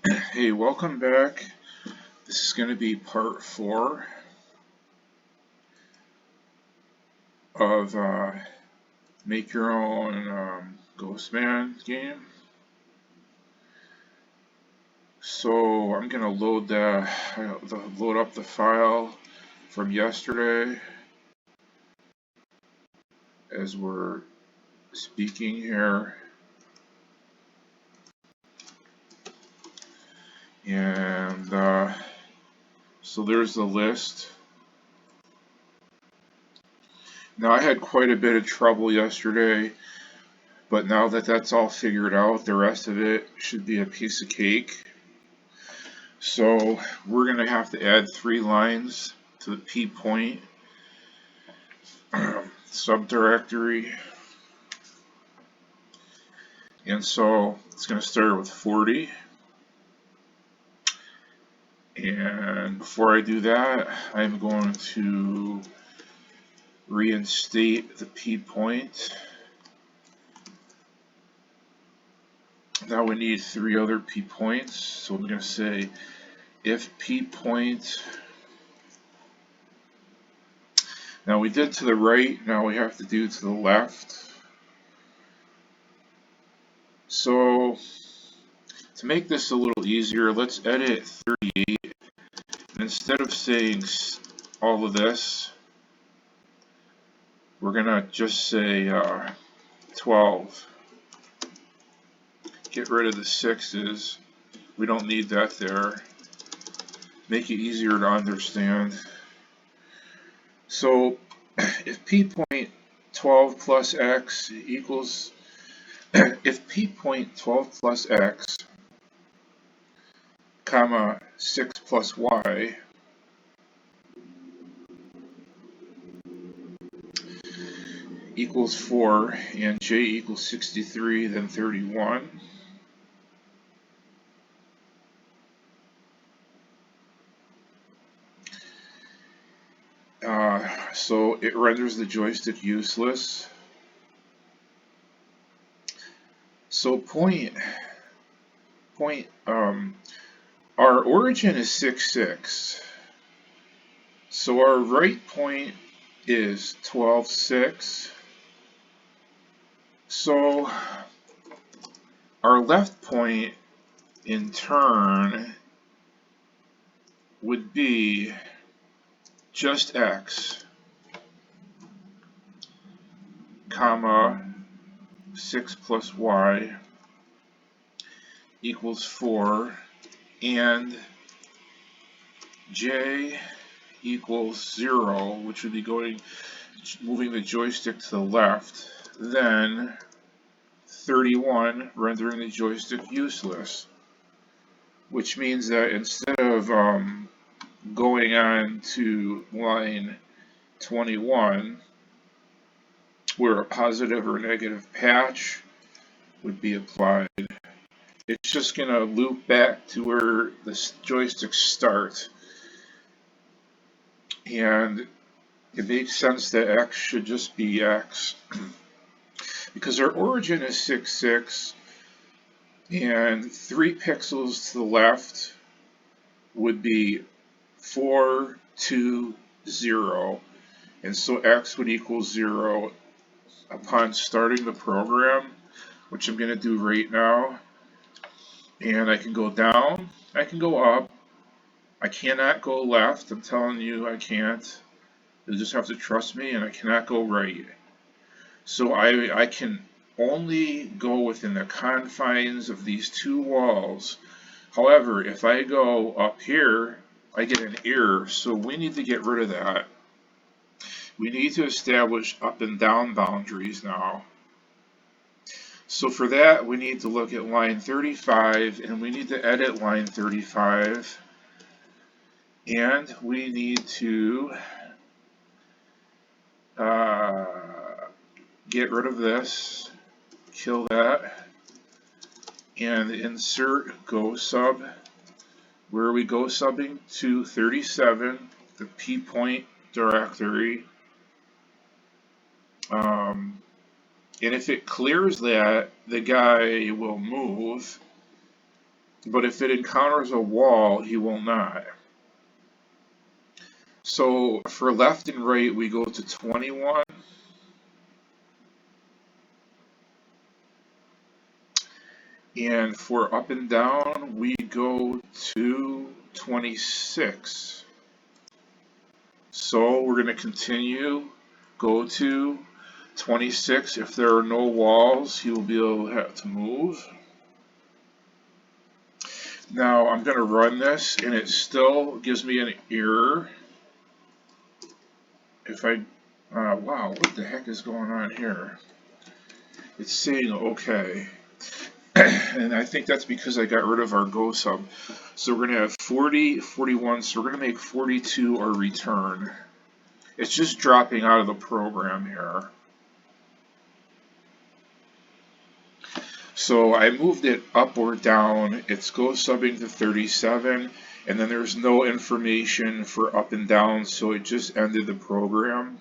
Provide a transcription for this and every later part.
Hey, welcome back. This is going to be part 4 of Make Your Own GOSUB game. So I'm going to load up the file from yesterday as we're speaking here. And so there's the list. Now, I had quite a bit of trouble yesterday, but now that that's all figured out, the rest of it should be a piece of cake. So we're going to have to add 3 lines to the PPOINT subdirectory. And so it's going to start with 40. And before I do that, I'm going to reinstate the PPOINT. Now we need 3 other PPOINTs. So I'm going to say if PPOINT. Now we did to the right, now we have to do to the left. So to make this a little easier, let's edit 38. And instead of saying all of this, we're going to just say 12. Get rid of the 6's. We don't need that there. Make it easier to understand. So if PPOINT 12 plus x equals, if PPOINT 12 plus x, comma 6 plus y equals 4 and j equals 63, then 31. So it renders the joystick useless. So our origin is 6, 6. So our right point is 12, 6. So our left point in turn would be just x, comma 6 plus y equals 4, and j equals 0, which would be moving the joystick to the left, then 31, rendering the joystick useless, which means that instead of going on to line 21, where a positive or negative patch would be applied, it's just going to loop back to where the joysticks start. And it makes sense that x should just be x. Because our origin is 6, 6, and 3 pixels to the left would be 4, 2, 0. And so x would equal 0 upon starting the program, which I'm going to do right now. And I can go down, I can go up, I cannot go left, I'm telling you I can't. You'll just have to trust me, and I cannot go right. So I can only go within the confines of these 2 walls. However, if I go up here, I get an error, so we need to get rid of that. We need to establish up and down boundaries now. So for that, we need to look at line 35, and we need to edit line 35. And we need to get rid of this, kill that, and insert GOSUB. Where are we GOSUBing to? 37, the PPOINT directory. And if it clears that, the guy will move. but if it encounters a wall, he will not. So for left and right, we go to 21. And for up and down, we go to 26. So we're going to continue, go to 26. If there are no walls, he will be able to have to move. Now I'm going to run this, and it still gives me an error. If I, wow, what the heck is going on here? It's saying okay. And I think that's because I got rid of our GOSUB. So we're going to have 40, 41, so we're going to make 42 our return. It's just dropping out of the program here. So I moved it up or down. It's GOSUBing to 37, and then there's no information for up and down, so it just ended the program.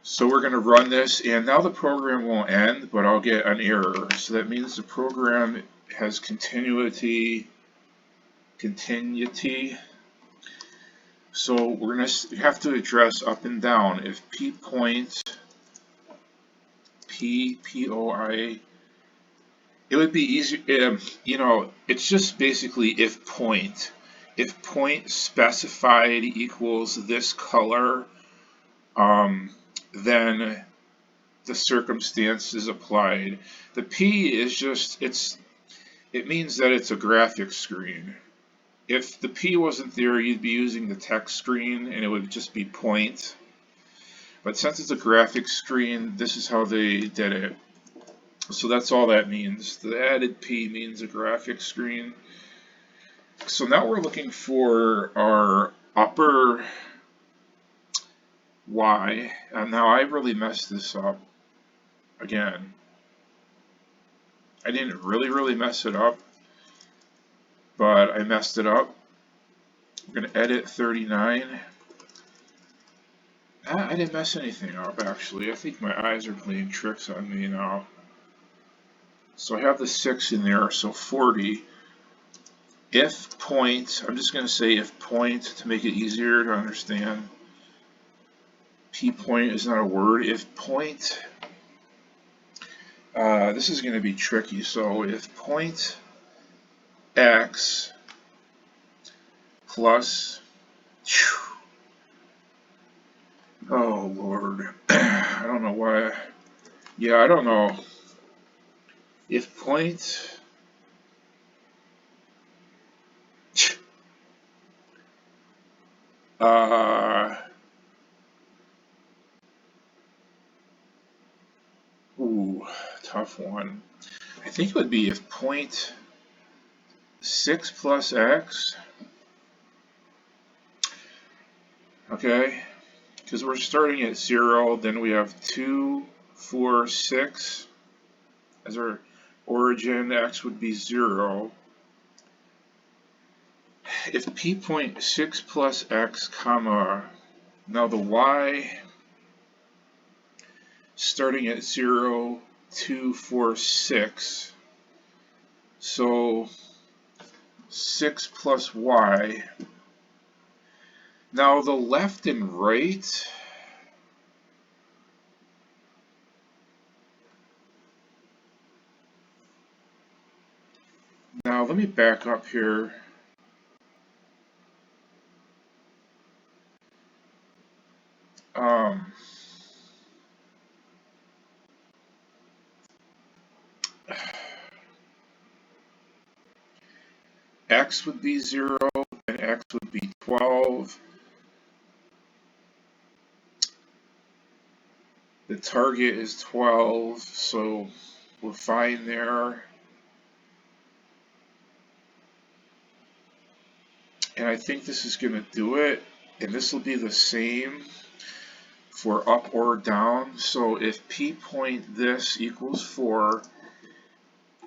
So we're going to run this, and now the program won't end, but I'll get an error. So that means the program has continuity. So we're going to have to address up and down. If PPOINT, PPOI, it would be easy, you know, it's just basically if point specified equals this color, then the circumstance is applied. The P is just, it means that it's a graphics screen. If the P wasn't there, you'd be using the text screen and it would just be point. But since it's a graphics screen, this is how they did it. So that's all that means. The added P means a graphics screen. So now we're looking for our upper Y. And now I really messed this up again. I didn't really mess it up, but I messed it up. We're going to edit 39. I didn't mess anything up, actually. I think my eyes are playing tricks on me now. So I have the 6 in there, so 40. If point, I'm just going to say if point to make it easier to understand. P point is not a word. If point, this is going to be tricky. So if point X plus, oh Lord, I don't know why. Yeah, I don't know. If point, ooh, tough one. I think it would be if point 6 plus X, okay, because we're starting at 0, then we have 2, 4, 6 as our origin. X would be 0. If P point 6 plus X, comma, now the Y starting at 0, 2, 4, 6, so 6 plus Y. Now the left and right, now let me back up here. X would be 0 and X would be 12. The target is 12, so we're fine there. And I think this is going to do it. And this will be the same for up or down. So if P point this equals 4,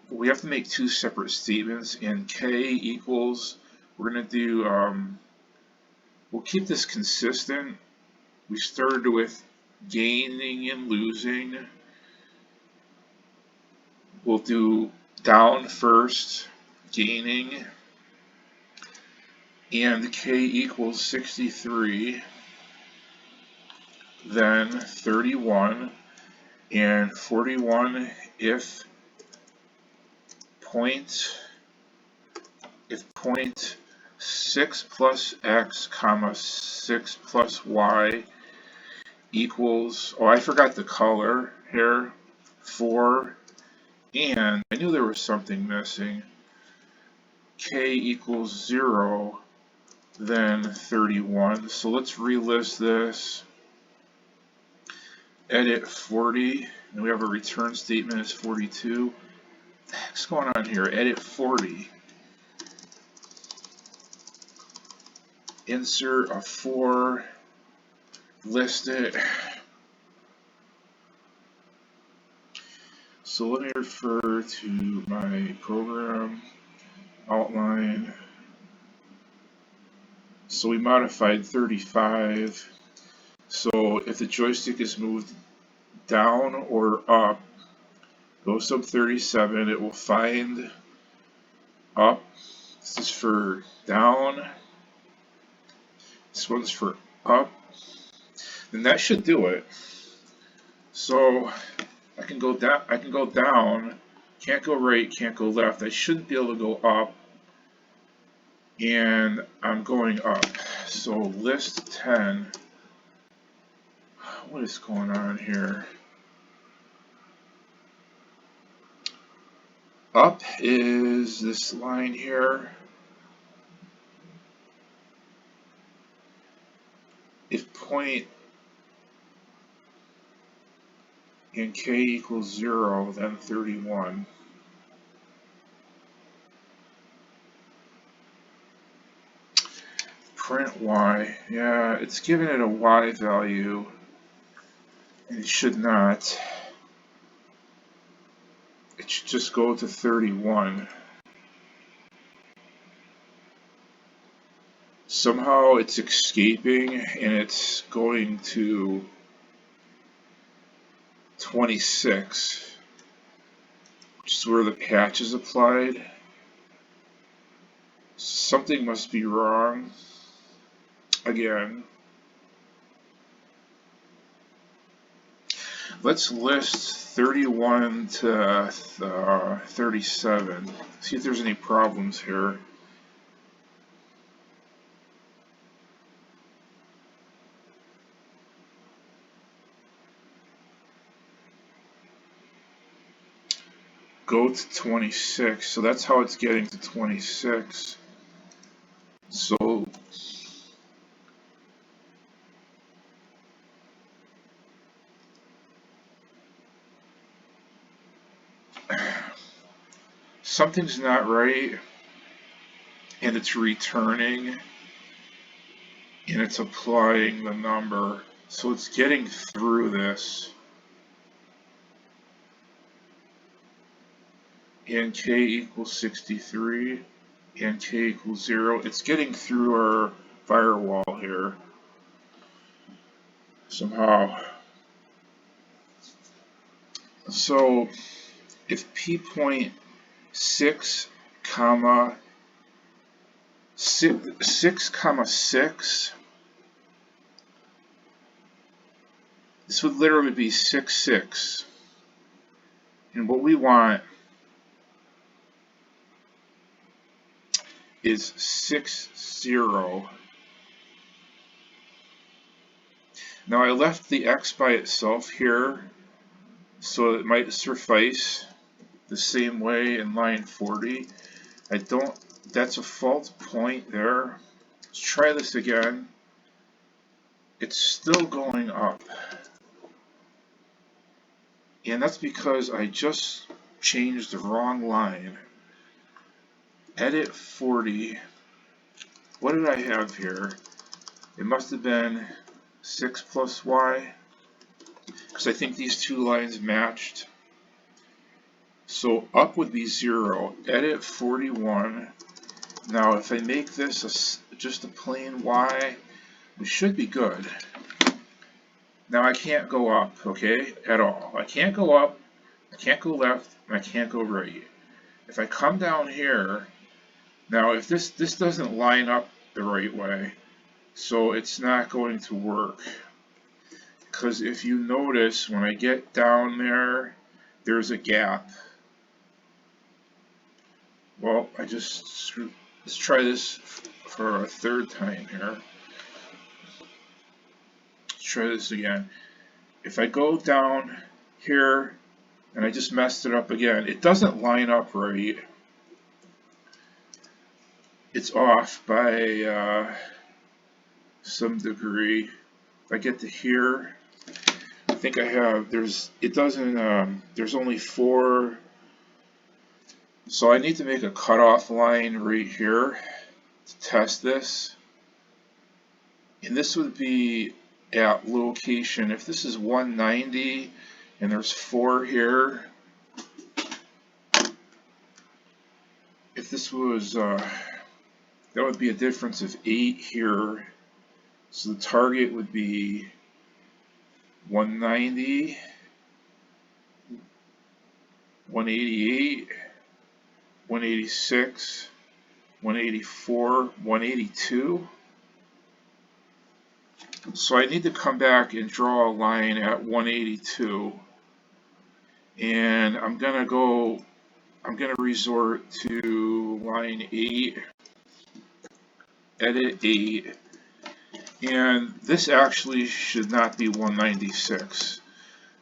we have to make two separate statements. And K equals, we're going to do, we'll keep this consistent. We started with gaining and losing. We'll do down first, gaining, and k equals 63, then 31, and 41 if point 6 plus x comma 6 plus y equals, oh, I forgot the color here, 4, and I knew there was something missing, k equals 0, then 31. So let's relist this, edit 40, and we have a return statement is 42. What the heck's going on here? Edit 40. Insert a 4, list it. So let me refer to my program outline. So we modified 35. So if the joystick is moved down or up, GOSUB 37, it will find up. This is for down. This one's for up. And that should do it. So I can go down, can't go right, can't go left. I shouldn't be able to go up. And I'm going up. So list 10. What is going on here? Up is this line here. If point and k equals 0, then 31. Print y. Yeah, it's giving it a y value. And it should not. It should just go to 31. Somehow it's escaping and it's going to 26, which is where the patch is applied. Something must be wrong. Again, let's list 31 to 37. See if there's any problems here. Go to 26. So that's how it's getting to 26. So something's not right, and it's returning, and it's applying the number. So it's getting through this. And k equals 63, and k equals 0. It's getting through our firewall here somehow. So if p.6, 6, this would literally be 6. And what we want is 60. Now I left the x by itself here, so it might suffice the same way in line 40. That's a false point there. Let's try this again. It's still going up. And that's because I just changed the wrong line. Edit 40. What did I have here? It must have been 6 plus y, because I think these two lines matched. So up would be 0. Edit 41. Now if I make this just a plain y, we should be good. Now I can't go up, okay, at all. I can't go up, I can't go left, and I can't go right. If I come down here, Now if this doesn't line up the right way, so it's not going to work. Because if you notice, when I get down there, there's a gap. Well, let's try this for a third time here. Let's try this again. If I go down here, and I just messed it up again, it doesn't line up right. It's off by some degree. If I get to here, I think I have, there's only 4, so I need to make a cutoff line right here to test this. And this would be at location, if this is 190 and there's 4 here, if this was, that would be a difference of 8 here. So the target would be 190, 188, 186, 184, 182. So I need to come back and draw a line at 182. And I'm going to resort to line 8, edit 8. And this actually should not be 196.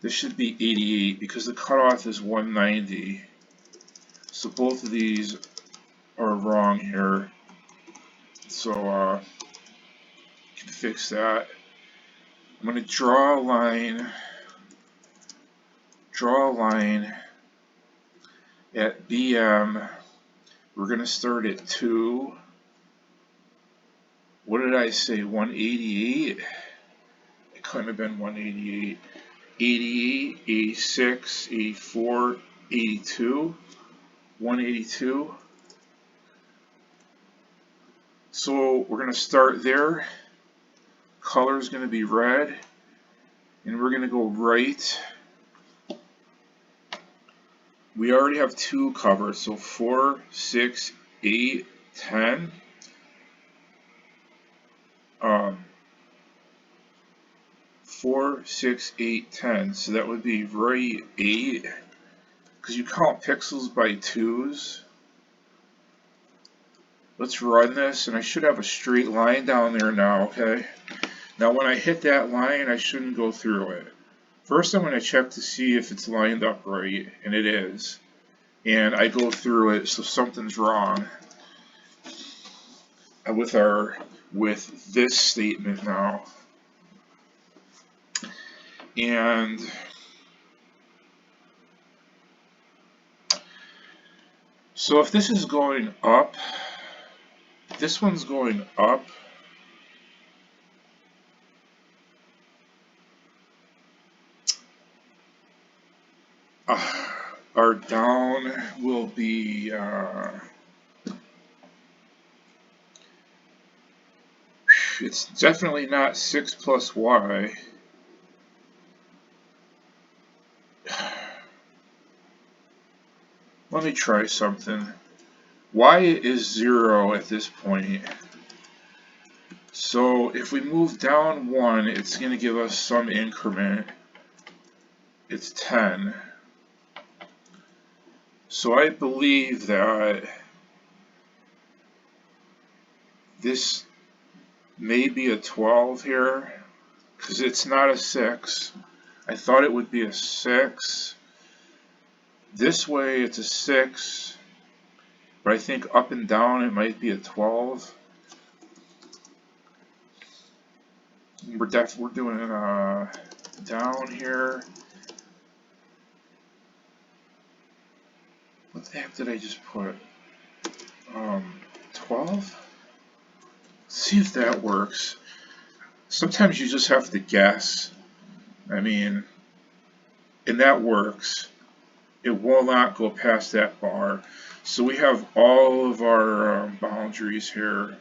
This should be 88 because the cutoff is 190. So both of these are wrong here. So can fix that. I'm going to draw a line at BM. We're going to start at 2. What did I say? 188? It couldn't have been 188. 88, 86, 84, 82, 182. So we're going to start there. Color is going to be red. And we're going to go right. We already have 2 covered. So 4, 6, 8, 10. 4, 6, 8, 10. So that would be right 8. Because you count pixels by 2s. Let's run this, and I should have a straight line down there now, okay? Now when I hit that line, I shouldn't go through it. First I'm going to check to see if it's lined up right, and it is. And I go through it, so something's wrong with this statement now. And so if this is going up, this one's going up, our down will be it's definitely not 6 plus y. Let me try something. Y is 0 at this point. So if we move down 1, it's going to give us some increment. It's 10. So I believe that this may be a 12 here, because it's not a 6. I thought it would be a 6. This way it's a 6, but I think up and down it might be a 12. We're doing down here. What the heck did I just put? 12? Let's see if that works. Sometimes you just have to guess. I mean, and that works. It will not go past that bar. So we have all of our boundaries here.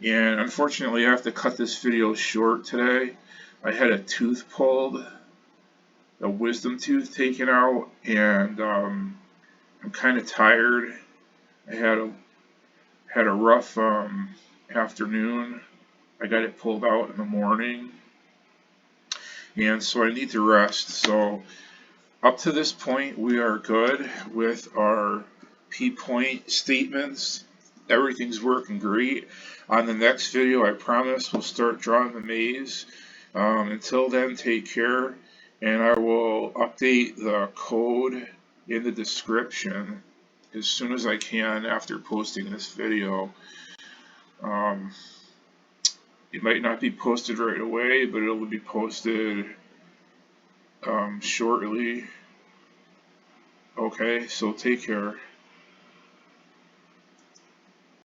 And unfortunately I have to cut this video short today. I had a tooth pulled, a wisdom tooth taken out, and I'm kind of tired. I had had a rough afternoon. I got it pulled out in the morning, and so I need to rest. So up to this point, we are good with our PPOINT statements. Everything's working great. On the next video, I promise we'll start drawing the maze. Until then, take care, and I will update the code in the description as soon as I can after posting this video. It might not be posted right away, but it'll be posted shortly. Okay, so take care.